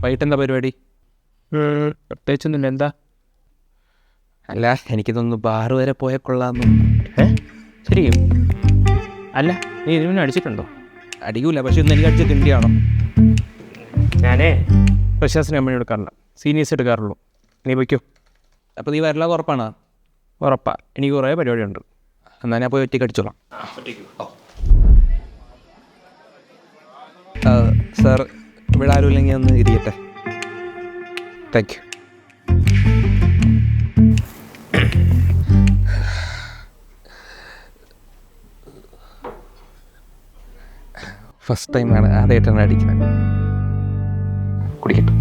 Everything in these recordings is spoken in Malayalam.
വൈകിട്ടെന്താ പരിപാടി? പ്രത്യേകിച്ചൊന്നുമില്ല. എന്താ? അല്ല, എനിക്കിതൊന്ന് ബാറ് വരെ പോയാൽ കൊള്ളാമെന്നു. ശരിക്കും? അല്ല, നീ ഇതിന് അടിച്ചിട്ടുണ്ടോ? അടിക്കൂല, പക്ഷെ ഇന്ന് എനിക്ക് അടിച്ച കിണ്ടിയാണോ? ഞാനേ ഫ്രഷേഴ്സിന് കമ്പനി എടുക്കാറില്ല, സീനിയേഴ്സ് എടുക്കാറുള്ളൂ. നീ വയ്ക്കോ. അപ്പോൾ നീ വരലാ ഉറപ്പാണോ? ഉറപ്പാ. എനിക്ക് കുറേ പരിപാടിയുണ്ട്. എന്നാൽ ഞാൻ പോയി ഒറ്റയ്ക്ക് അടിച്ചോളാം. സാർ, ഇവിടെ ആരും ഇല്ലെങ്കിൽ ഒന്ന് ഇരിക്കട്ടെ. Thank you. ഫസ്റ്റ് ടൈമാണ് ആദ്യമായിട്ടാണ് അടിക്കുന്നത്. കുടിക്കട്ടെ.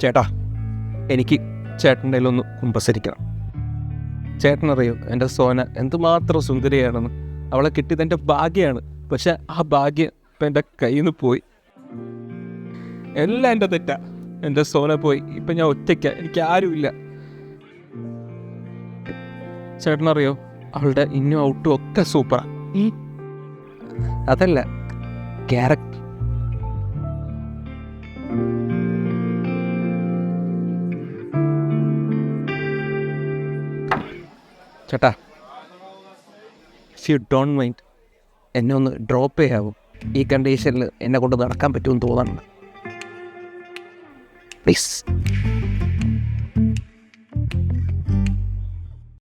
ചേട്ടാ, എനിക്ക് ചേട്ടൻ്റെ കയ്യിലൊന്ന് കുമ്പസരിക്കണം. ചേട്ടനറിയോ എൻ്റെ സോന എന്തുമാത്രം സുന്ദരിയാണെന്ന്. അവളെ കിട്ടിയത് എൻ്റെ ഭാഗ്യമാണ്. പക്ഷെ ആ ഭാഗ്യം ഇപ്പം എൻ്റെ കയ്യിൽ നിന്ന് പോയി. എല്ലാം എൻ്റെ തെറ്റാ. എൻ്റെ സോന പോയി. ഇപ്പം ഞാൻ ഒറ്റയ്ക്കാണ്, എനിക്ക് ആരുമില്ല. ചേട്ടനറിയോ, അവളുടെ ഇന്നും ഔട്ടും ഒക്കെ സൂപ്പറാണ്. അതല്ല, ക്യാരക്ടർ. ചേട്ടാ, ഇഫ് യു ഡോണ്ട് മൈൻഡ്, എന്നെ ഒന്ന് ഡ്രോപ്പ് ചെയ്യാവും. ഈ കണ്ടീഷനിൽ എന്നെ കൊണ്ട് നടക്കാൻ പറ്റുമെന്ന് തോന്നുന്നുണ്ട്. പ്ലീസ്.